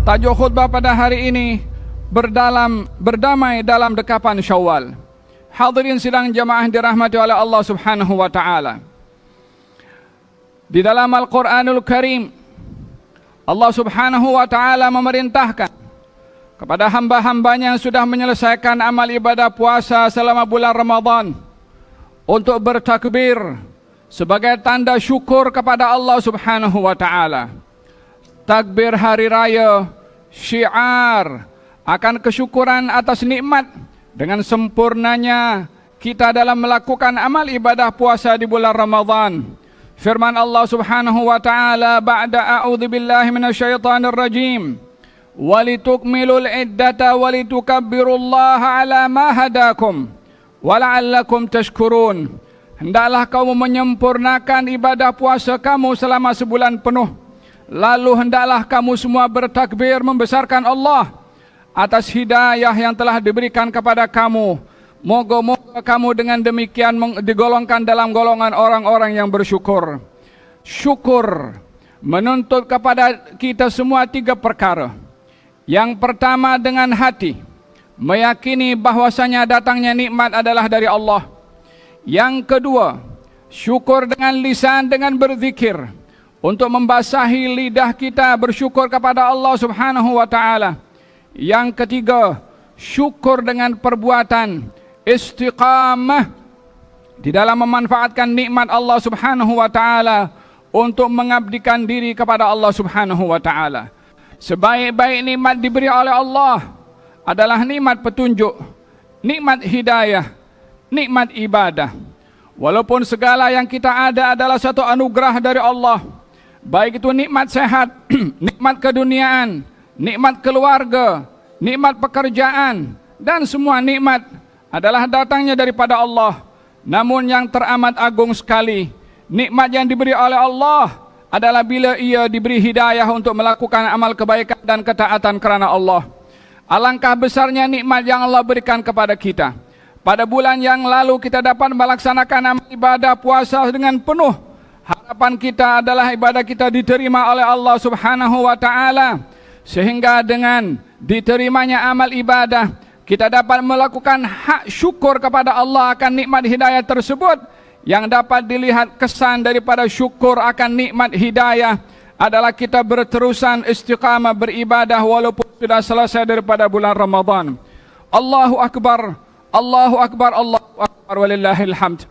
Tajuk khutbah pada hari ini berdamai dalam dekapan Syawal. Hadirin sidang jamaah dirahmati oleh Allah Subhanahu wa taala. Di dalam Al-Qur'anul Karim, Allah Subhanahu wa taala memerintahkan kepada hamba-hambanya yang sudah menyelesaikan amal ibadah puasa selama bulan Ramadan untuk bertakbir sebagai tanda syukur kepada Allah Subhanahu wa taala. Takbir hari raya, syiar akan kesyukuran atas nikmat dengan sempurnanya kita dalam melakukan amal ibadah puasa di bulan Ramadan. Firman Allah Subhanahu wa taala ba'da a'udzubillahi minasyaitonir rajim, walitukmilul iddata walitukabbirullaha ala ma hadakum wala'allakum tashkurun. Hendaklah kamu menyempurnakan ibadah puasa kamu selama sebulan penuh. Lalu hendaklah kamu semua bertakbir membesarkan Allah atas hidayah yang telah diberikan kepada kamu. Moga-moga kamu dengan demikian digolongkan dalam golongan orang-orang yang bersyukur. Syukur menuntut kepada kita semua 3 perkara. Yang pertama dengan hati, meyakini bahwasanya datangnya nikmat adalah dari Allah. Yang kedua, syukur dengan lisan dengan berzikir untuk membasahi lidah kita bersyukur kepada Allah Subhanahu wa taala. Yang ketiga, syukur dengan perbuatan, istiqamah di dalam memanfaatkan nikmat Allah Subhanahu wa taala untuk mengabdikan diri kepada Allah Subhanahu wa taala. Sebaik-baik nikmat diberi oleh Allah adalah nikmat petunjuk, nikmat hidayah, nikmat ibadah. Walaupun segala yang kita ada adalah satu anugerah dari Allah, baik itu nikmat sehat, nikmat keduniaan, nikmat keluarga, nikmat pekerjaan, dan semua nikmat adalah datangnya daripada Allah. Namun yang teramat agung sekali, nikmat yang diberi oleh Allah adalah bila ia diberi hidayah untuk melakukan amal kebaikan dan ketaatan kerana Allah. Alangkah besarnya nikmat yang Allah berikan kepada kita. Pada bulan yang lalu kita dapat melaksanakan amal ibadah puasa dengan penuh. Harapan kita adalah ibadah kita diterima oleh Allah Subhanahu wa taala, sehingga dengan diterimanya amal ibadah kita dapat melakukan hak syukur kepada Allah akan nikmat hidayah tersebut. Yang dapat dilihat kesan daripada syukur akan nikmat hidayah adalah kita berterusan istiqamah beribadah walaupun sudah selesai daripada bulan Ramadan. Allahu Akbar, Allahu Akbar, Allahu Akbar, walillahil hamd.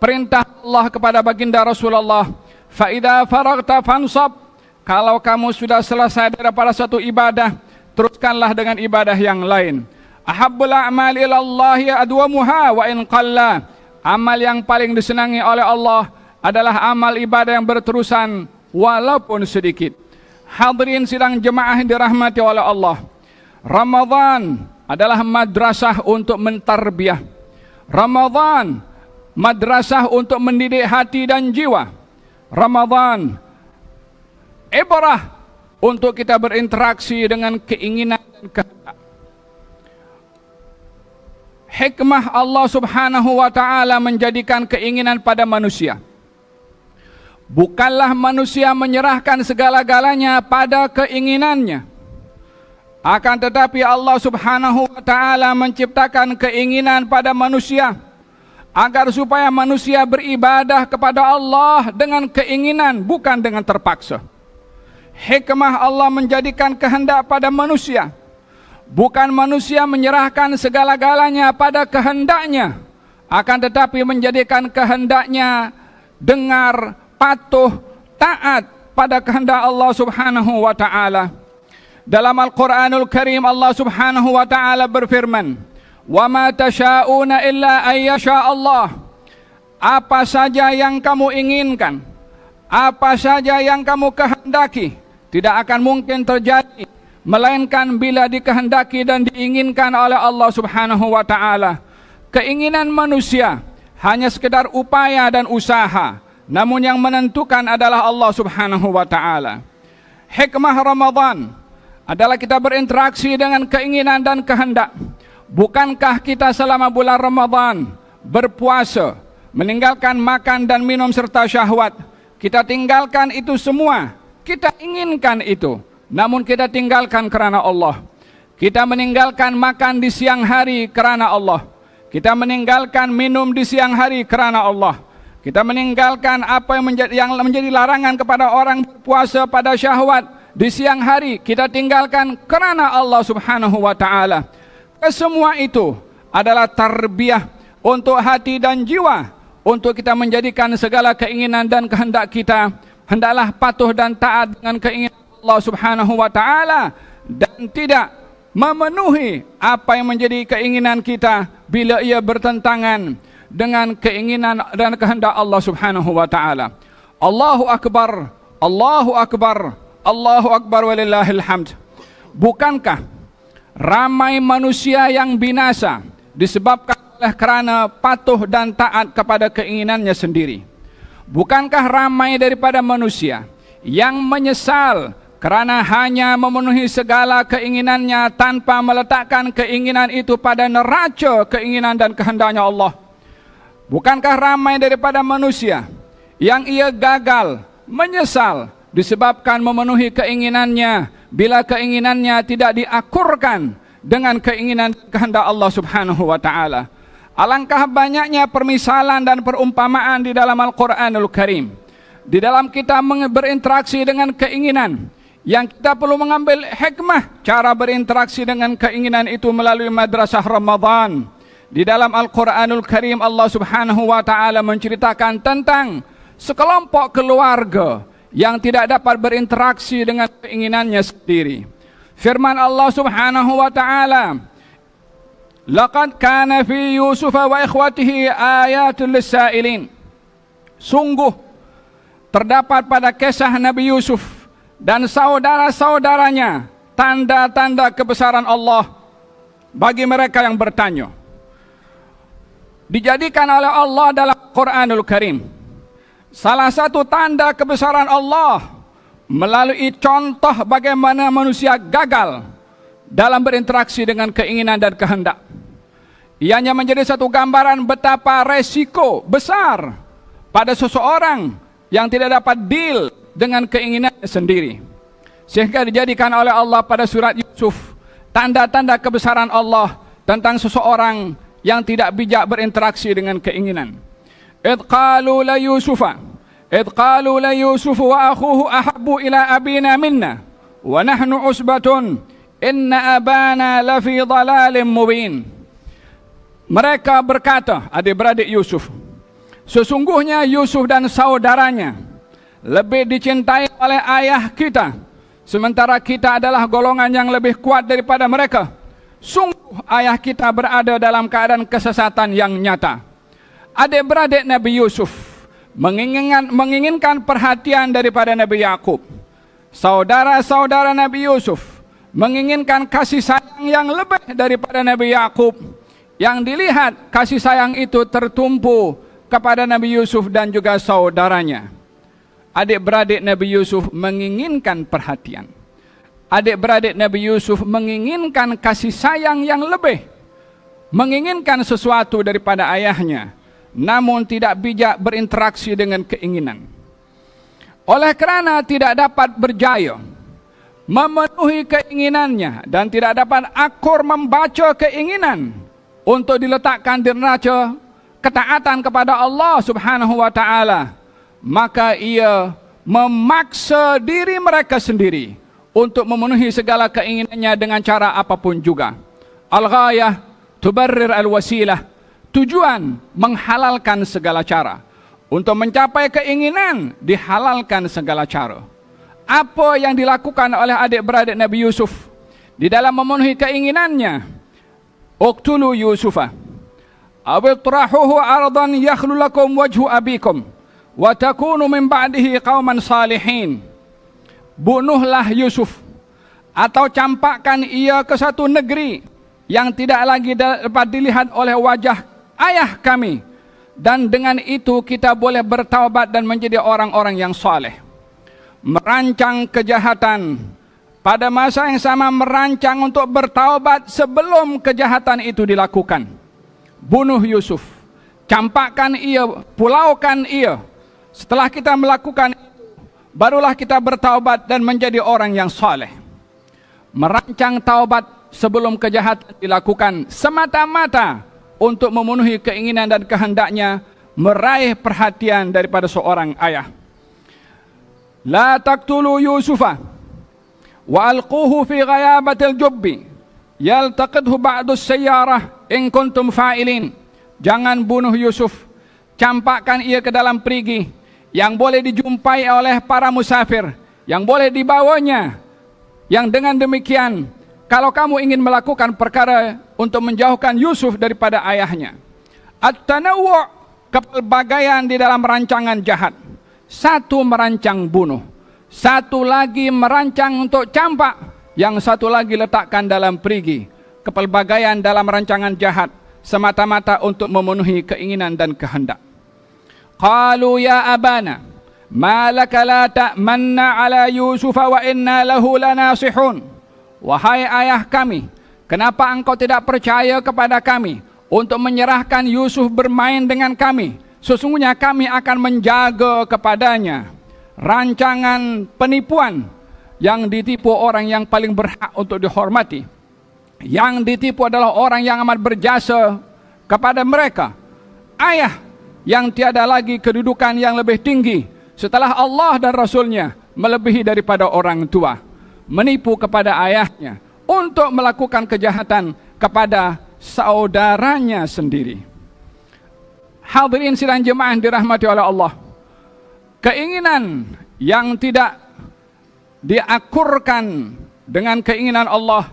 Perintah Allah kepada baginda Rasulullah, fa idza faragta fansab, kalau kamu sudah selesai daripada satu ibadah, teruskanlah dengan ibadah yang lain. Ahabbul a'mal ila Allah adwamuha wa in qalla. Amal yang paling disenangi oleh Allah adalah amal ibadah yang berterusan walaupun sedikit. Hadirin sidang jemaah yang dirahmati oleh Allah, Ramadan adalah madrasah untuk mentarbiyah. Ramadan madrasah untuk mendidik hati dan jiwa. Ramadan ibrah untuk kita berinteraksi dengan keinginan dan kehendak. Hikmah Allah Subhanahu wa taala menjadikan keinginan pada manusia. Bukanlah manusia menyerahkan segala-galanya pada keinginannya. Akan tetapi Allah Subhanahu wa taala menciptakan keinginan pada manusia agar supaya manusia beribadah kepada Allah dengan keinginan, bukan dengan terpaksa. Hikmah Allah menjadikan kehendak pada manusia. Bukan manusia menyerahkan segala-galanya pada kehendaknya, akan tetapi menjadikan kehendaknya dengar, patuh, taat pada kehendak Allah Subhanahu wa taala. Dalam Al-Qur'anul Karim Allah Subhanahu wa taala berfirman, "Wa ma tasyauna illa ayyasha Allah." Apa saja yang kamu inginkan, apa saja yang kamu kehendaki, tidak akan mungkin terjadi melainkan bila dikehendaki dan diinginkan oleh Allah Subhanahu wa taala. Keinginan manusia hanya sekedar upaya dan usaha, namun yang menentukan adalah Allah Subhanahu wa taala. Hikmah Ramadan adalah kita berinteraksi dengan keinginan dan kehendak. Bukankah kita selama bulan Ramadan berpuasa, meninggalkan makan dan minum serta syahwat? Kita tinggalkan itu semua, kita inginkan itu. namun kita tinggalkan kerana Allah. Kita meninggalkan makan di siang hari kerana Allah. Kita meninggalkan minum di siang hari kerana Allah. Kita meninggalkan apa yang menjadi larangan kepada orang berpuasa pada syahwat di siang hari. Kita tinggalkan kerana Allah Subhanahu wa ta'ala. Kesemua itu adalah tarbiyah untuk hati dan jiwa, untuk kita menjadikan segala keinginan dan kehendak kita hendaklah patuh dan taat dengan keinginan Allah Subhanahu wa ta'ala, dan tidak memenuhi apa yang menjadi keinginan kita bila ia bertentangan dengan keinginan dan kehendak Allah Subhanahu wa ta'ala. Allahu Akbar, Allahu Akbar, Allahu Akbar walillahil hamd. Bukankah ramai manusia yang binasa disebabkan oleh kerana patuh dan taat kepada keinginannya sendiri? Bukankah ramai daripada manusia yang menyesal kerana hanya memenuhi segala keinginannya tanpa meletakkan keinginan itu pada neraca keinginan dan kehendaknya Allah? Bukankah ramai daripada manusia yang ia gagal, menyesal disebabkan memenuhi keinginannya bila keinginannya tidak diakurkan dengan keinginan kehendak Allah Subhanahu wa ta'ala? Alangkah banyaknya permisalan dan perumpamaan di dalam Al-Quranul Karim. Di dalam kita berinteraksi dengan keinginan, yang kita perlu mengambil hikmah cara berinteraksi dengan keinginan itu melalui madrasah Ramadan. Di dalam Al-Quranul Karim, Allah Subhanahu wa ta'ala menceritakan tentang sekelompok keluarga yang tidak dapat berinteraksi dengan keinginannya sendiri. Firman Allah Subhanahu wa ta'ala, laqad kana fi Yusuf wa ikhwatihi ayatul lisailin. Sungguh terdapat pada kisah Nabi Yusuf dan saudara-saudaranya tanda-tanda kebesaran Allah bagi mereka yang bertanya. Dijadikan oleh Allah dalam Quranul Karim salah satu tanda kebesaran Allah melalui contoh bagaimana manusia gagal dalam berinteraksi dengan keinginan dan kehendak. Ianya menjadi satu gambaran betapa resiko besar pada seseorang yang tidak dapat deal dengan keinginannya sendiri. Sehingga dijadikan oleh Allah pada surat Yusuf tanda-tanda kebesaran Allah tentang seseorang yang tidak bijak berinteraksi dengan keinginan. Idh qalu la Yusuf wa akhuhu ahabbu ila abina minna wa nahnu usbatun inna abana lafi dhalalin mubin. Mereka berkata, adik-beradik Yusuf, sesungguhnya Yusuf dan saudaranya lebih dicintai oleh ayah kita, sementara kita adalah golongan yang lebih kuat daripada mereka. Sungguh ayah kita berada dalam keadaan kesesatan yang nyata. Adik-beradik Nabi Yusuf menginginkan perhatian daripada Nabi Yakub. Saudara-saudara Nabi Yusuf menginginkan kasih sayang yang lebih daripada Nabi Yakub. Yang dilihat kasih sayang itu tertumpu kepada Nabi Yusuf dan juga saudaranya. Adik-beradik Nabi Yusuf menginginkan perhatian. Adik-beradik Nabi Yusuf menginginkan kasih sayang yang lebih, menginginkan sesuatu daripada ayahnya, namun tidak bijak berinteraksi dengan keinginan. Oleh kerana tidak dapat berjaya memenuhi keinginannya dan tidak dapat akur membaca keinginan untuk diletakkan di neraca ketaatan kepada Allah Subhanahu wa ta'ala, maka ia memaksa diri mereka sendiri untuk memenuhi segala keinginannya dengan cara apapun juga. Al-ghayah tubarrir al-wasilah. Tujuan menghalalkan segala cara. Untuk mencapai keinginan dihalalkan segala cara. Apa yang dilakukan oleh adik-beradik Nabi Yusuf di dalam memenuhi keinginannya? Uqtulu Yusufa aw itrahuhu ardan yakhlu lakum wajhu abikum wa takunu min ba'dihi qauman salihin. Bunuhlah Yusuf atau campakkan ia ke satu negeri yang tidak lagi dapat dilihat oleh wajah ayah kami, dan dengan itu kita boleh bertaubat dan menjadi orang-orang yang saleh. Merancang kejahatan, pada masa yang sama merancang untuk bertaubat sebelum kejahatan itu dilakukan. Bunuh Yusuf, campakkan ia, pulaukan ia. Setelah kita melakukan itu, barulah kita bertaubat dan menjadi orang yang saleh. merancang taubat sebelum kejahatan dilakukan semata-mata untuk memenuhi keinginan dan kehendaknya meraih perhatian daripada seorang ayah. La taqtulu Yusufa wa alquhu fi ghayabatil jubbi yaltaqidhu ba'du sayyarah in kuntum fa'ilin. Jangan bunuh Yusuf, campakkan ia ke dalam perigi yang boleh dijumpai oleh para musafir, yang boleh dibawanya. Yang dengan demikian, kalau kamu ingin melakukan perkara untuk menjauhkan Yusuf daripada ayahnya. At-tanawwu', kepelbagaian di dalam rancangan jahat. Satu merancang bunuh, satu lagi merancang untuk campak, yang satu lagi letakkan dalam perigi. Kepelbagaian dalam rancangan jahat semata-mata untuk memenuhi keinginan dan kehendak. Qalu ya abana ma laka la ta'manna ala Yusuf wa inna lahu lanasihun. Wahai ayah kami, kenapa engkau tidak percaya kepada kami untuk menyerahkan Yusuf bermain dengan kami? Sesungguhnya kami akan menjaga kepadanya. Rancangan penipuan yang ditipu orang yang paling berhak untuk dihormati. Yang ditipu adalah orang yang amat berjasa kepada mereka. Ayah yang tiada lagi kedudukan yang lebih tinggi setelah Allah dan Rasulnya, melebihi daripada orang tua. Menipu kepada ayahnya untuk melakukan kejahatan kepada saudaranya sendiri. Hadirin sidang jemaah dirahmati oleh Allah. Keinginan yang tidak diakurkan dengan keinginan Allah,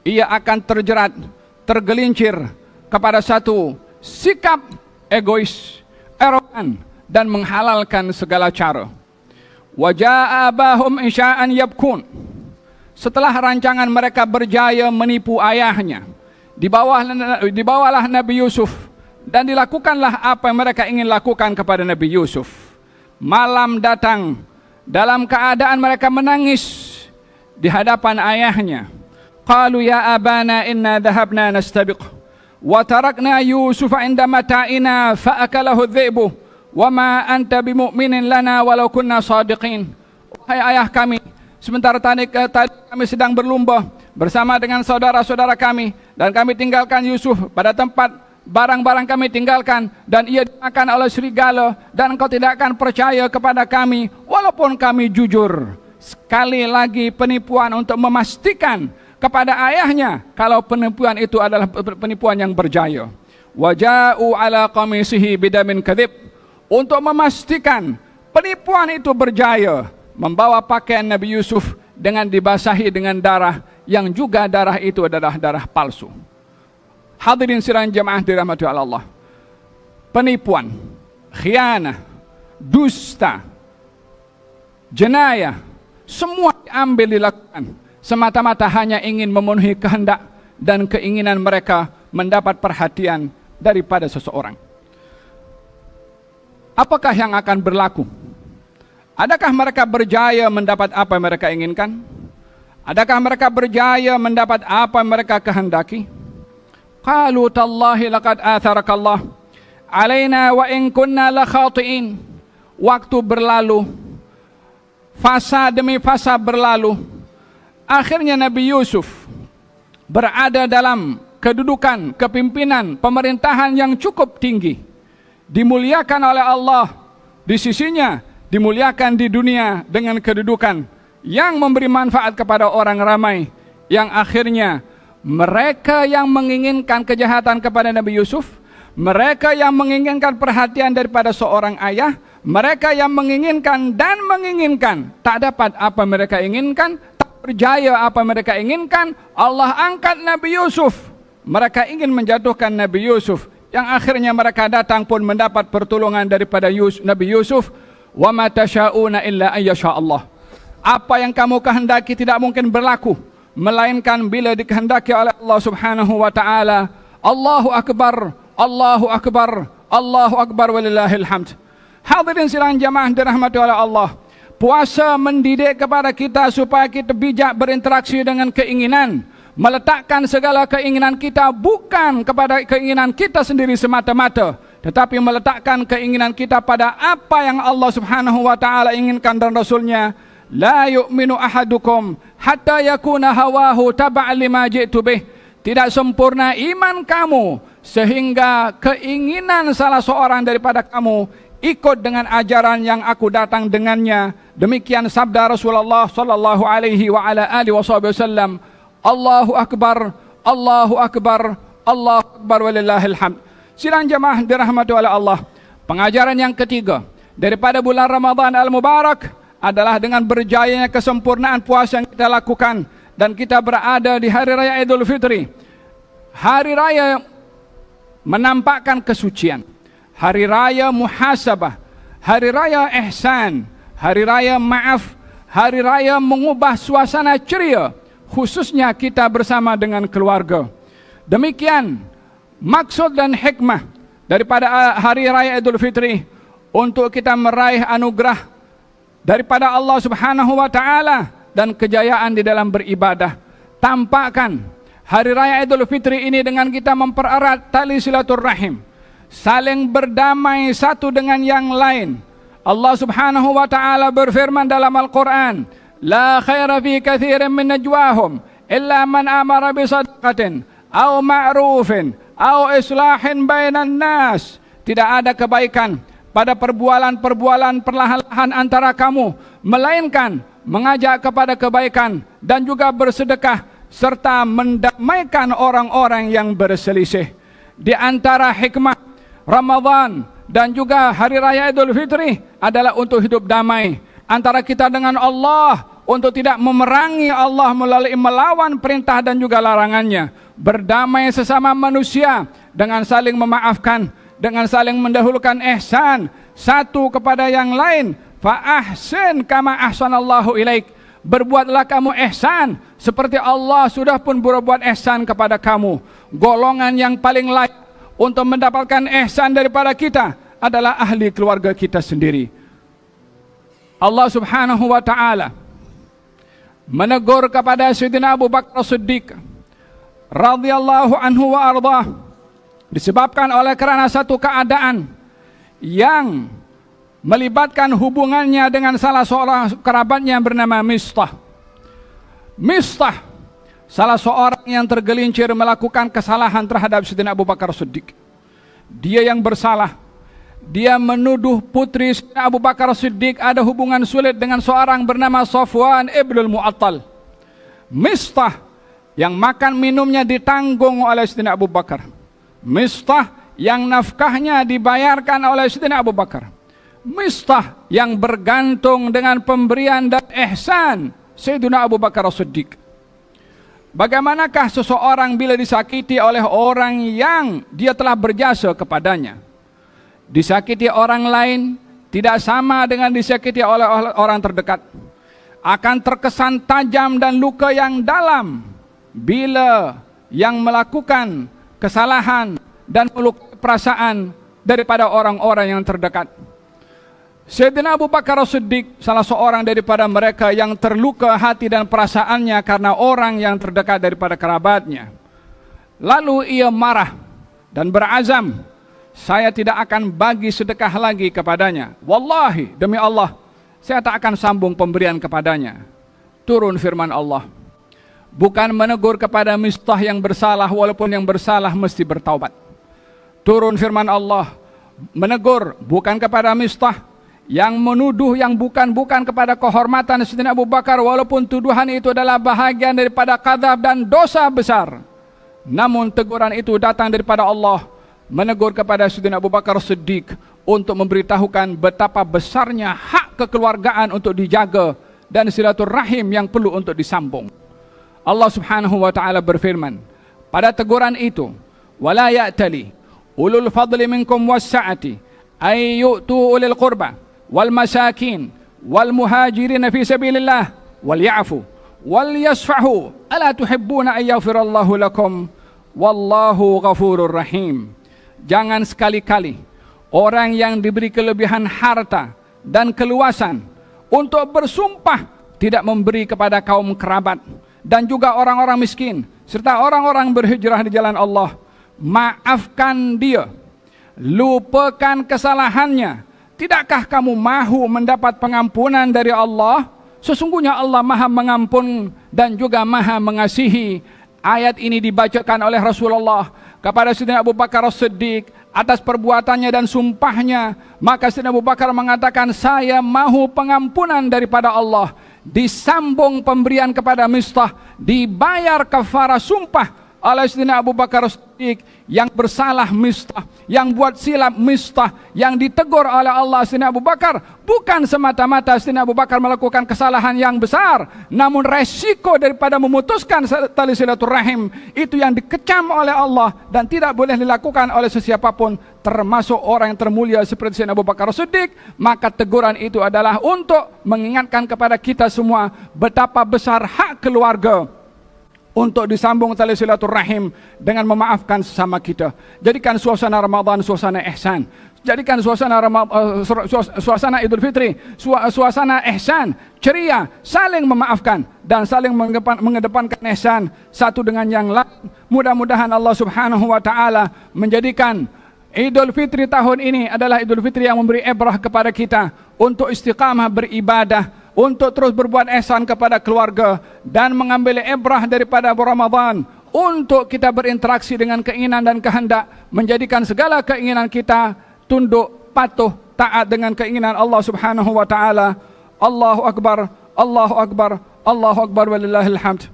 ia akan terjerat, tergelincir kepada satu sikap egois, arogan, dan menghalalkan segala cara. Wa jaa abahum isya'an yabkun. Setelah rancangan mereka berjaya menipu ayahnya, dibawalah Nabi Yusuf dan dilakukanlah apa yang mereka ingin lakukan kepada Nabi Yusuf. Malam datang dalam keadaan mereka menangis di hadapan ayahnya. Qalu ya abana inna dhahabna nastabiq wa tarakna Yusufa inda mata'ina fa akalahu dhi'bu wa ma anta bimu'minin lana walau kunna sadiqin. Wahai ayah kami, sementara tadi kami sedang berlumba bersama dengan saudara-saudara kami, dan kami tinggalkan Yusuf pada tempat barang-barang kami tinggalkan, dan ia dimakan oleh serigala, dan engkau tidak akan percaya kepada kami walaupun kami jujur. Sekali lagi penipuan untuk memastikan kepada ayahnya kalau penipuan itu adalah penipuan yang berjaya. Waja'u ala qamisihi bidamin kadhib, untuk memastikan penipuan itu berjaya, membawa pakaian Nabi Yusuf dengan dibasahi dengan darah, yang juga darah itu adalah darah palsu. Hadirin sidang jemaah dirahmati Allah. Penipuan, khianah, dusta, jenayah, semua diambil dilakukan semata-mata hanya ingin memenuhi kehendak dan keinginan mereka mendapat perhatian daripada seseorang. Apakah yang akan berlaku? Adakah mereka berjaya mendapat apa yang mereka inginkan? Adakah mereka berjaya mendapat apa yang mereka kehendaki? Qalu tallahi laqad atharakallah alaina wa in kunna la khati'in. Waktu berlalu, fasa demi fasa berlalu. Akhirnya Nabi Yusuf berada dalam kedudukan kepimpinan pemerintahan yang cukup tinggi, dimuliakan oleh Allah di sisinya, dimuliakan di dunia dengan kedudukan yang memberi manfaat kepada orang ramai, yang akhirnya mereka yang menginginkan kejahatan kepada Nabi Yusuf, mereka yang menginginkan perhatian daripada seorang ayah, mereka yang menginginkan dan menginginkan tak dapat apa mereka inginkan, tak berjaya apa mereka inginkan, Allah angkat Nabi Yusuf. Mereka ingin menjatuhkan Nabi Yusuf, yang akhirnya mereka datang pun mendapat pertolongan daripada Nabi Yusuf. Wa ma tasyauna illa ayyasha Allah. Apa yang kamu kehendaki tidak mungkin berlaku melainkan bila dikehendaki oleh Allah Subhanahu wa taala. Allahu akbar, Allahu akbar, Allahu akbar walillahil hamd. Hadirin sidang jamaah dirahmati oleh Allah. Puasa mendidik kepada kita supaya kita bijak berinteraksi dengan keinginan, meletakkan segala keinginan kita bukan kepada keinginan kita sendiri semata-mata, tetapi meletakkan keinginan kita pada apa yang Allah Subhanahu wa taala inginkan dan Rasulnya, la yu'minu ahadukum hatta yakuna hawahu taba'an lima ji'tu bih. Tidak sempurna iman kamu sehingga keinginan salah seorang daripada kamu ikut dengan ajaran yang aku datang dengannya. Demikian sabda Rasulullah sallallahu alaihi wa ala alihi wasallam. Allahu akbar, Allahu akbar, Allahu akbar walillahil hamd. Sidang jemaah dirahmati oleh Allah, pengajaran yang ketiga daripada bulan Ramadan al-Mubarak adalah dengan berjayanya kesempurnaan puasa yang kita lakukan dan kita berada di hari raya Idul Fitri. Hari raya menampakkan kesucian, hari raya muhasabah, hari raya ihsan, hari raya maaf, hari raya mengubah suasana ceria, khususnya kita bersama dengan keluarga. Demikian maksud dan hikmah daripada hari raya Idul Fitri, untuk kita meraih anugerah daripada Allah Subhanahu wa taala dan kejayaan di dalam beribadah. Tampakkan hari raya Idul Fitri ini dengan kita mempererat tali silaturahim, saling berdamai satu dengan yang lain. Allah Subhanahu wa taala berfirman dalam Al-Qur'an, la khaira fi katsirin min najwahum illa man amara bi sadaqatin aw ma'rufin aw islahin bainan nas. Tidak ada kebaikan pada perbualan-perbualan perlahan-lahan antara kamu, melainkan mengajak kepada kebaikan dan juga bersedekah serta mendamaikan orang-orang yang berselisih. Di antara hikmah Ramadan dan juga hari raya Idul Fitri adalah untuk hidup damai antara kita dengan Allah, untuk tidak memerangi Allah melalui melawan perintah dan juga larangannya. Berdamai sesama manusia dengan saling memaafkan, dengan saling mendahulukan ihsan satu kepada yang lain. Fa ahsin kama ahsanallahu ilaik. Berbuatlah kamu ihsan seperti Allah sudah pun berbuat ihsan kepada kamu. Golongan yang paling layak untuk mendapatkan ihsan daripada kita adalah ahli keluarga kita sendiri. Allah Subhanahu wa taala menegur kepada Sayyidina Abu Bakar Siddiq radhiyallahu anhu wa ardhah, disebabkan oleh karena satu keadaan yang melibatkan hubungannya dengan salah seorang kerabatnya bernama Mistah. Mistah salah seorang yang tergelincir melakukan kesalahan terhadap Sayyidina Abu Bakar Siddiq. Dia yang bersalah. Dia menuduh putri Sayyidina Abu Bakar Siddiq ada hubungan sulit dengan seorang bernama Safwan ibnul Mu'attal. Mistah yang makan minumnya ditanggung oleh Sayyidina Abu Bakar. Mistah yang nafkahnya dibayarkan oleh Sayyidina Abu Bakar. Mistah yang bergantung dengan pemberian dan ihsan Sayyidina Abu Bakar Siddiq. Bagaimanakah seseorang bila disakiti oleh orang yang dia telah berjasa kepadanya? Disakiti orang lain tidak sama dengan disakiti oleh orang terdekat. Akan terkesan tajam dan luka yang dalam bila yang melakukan kesalahan dan melukai perasaan daripada orang-orang yang terdekat. Sayyidina Abu Bakar Siddiq salah seorang daripada mereka yang terluka hati dan perasaannya karena orang yang terdekat daripada kerabatnya. Lalu ia marah dan berazam, saya tidak akan bagi sedekah lagi kepadanya. Wallahi, demi Allah, saya tak akan sambung pemberian kepadanya. Turun firman Allah, bukan menegur kepada Mistah yang bersalah, walaupun yang bersalah mesti bertaubat. Turun firman Allah, menegur bukan kepada Mistah yang menuduh yang bukan-bukan kepada kehormatan Sayyidina Abu Bakar, walaupun tuduhan itu adalah bahagian daripada kadzab dan dosa besar. Namun teguran itu datang daripada Allah, menegur kepada Sayyidina Abu Bakar Siddiq untuk memberitahukan betapa besarnya hak kekeluargaan untuk dijaga dan silaturahim yang perlu untuk disambung. Allah Subhanahu wa taala berfirman pada teguran itu, wala ya'tali ulul fadli minkum was-sa'ati ay yu'tu ulil qurba wal masakin wal muhajirin fi sabilillah wal ya'fu wal yasfahu ala tuhibbuna ay yaghfirallahu lakum wallahu ghafurur rahim. Jangan sekali-kali orang yang diberi kelebihan harta dan keluasan untuk bersumpah tidak memberi kepada kaum kerabat dan juga orang-orang miskin serta orang-orang berhijrah di jalan Allah. Maafkan dia, lupakan kesalahannya. Tidakkah kamu mahu mendapat pengampunan dari Allah? Sesungguhnya Allah Maha Mengampun dan juga Maha Mengasihi. Ayat ini dibacakan oleh Rasulullah kepada Sayyidina Abu Bakar As-Siddiq atas perbuatannya dan sumpahnya. Maka Sayyidina Abu Bakar mengatakan, saya mahu pengampunan daripada Allah. Disambung pemberian kepada Mistah, dibayar kafarah sumpah oleh Sayyidina Abu Bakar As-Siddiq. Yang bersalah Mistah, yang buat silap Mistah, yang ditegur oleh Allah Sayyidina Abu Bakar. Bukan semata-mata Sayyidina Abu Bakar melakukan kesalahan yang besar, namun resiko daripada memutuskan tali silaturahim itu yang dikecam oleh Allah dan tidak boleh dilakukan oleh sesiapapun, termasuk orang yang termulia seperti Sayyidina Abu Bakar As-Siddiq. Maka teguran itu adalah untuk mengingatkan kepada kita semua betapa besar hak keluarga untuk disambung tali silaturahim dengan memaafkan sesama kita. Jadikan suasana Ramadan suasana ihsan. Jadikan suasana Idul Fitri suasana ihsan, ceria, saling memaafkan dan saling mengedepankan ihsan satu dengan yang lain. Mudah-mudahan Allah Subhanahu wa taala menjadikan Idul Fitri tahun ini adalah Idul Fitri yang memberi ibrah kepada kita untuk istiqamah beribadah, untuk terus berbuat ihsan kepada keluarga dan mengambil ibrah daripada Ramadan untuk kita berinteraksi dengan keinginan dan kehendak, menjadikan segala keinginan kita tunduk, patuh, taat dengan keinginan Allah Subhanahu wa taala. Allahu akbar, Allahu akbar, Allahu akbar walillahil hamd.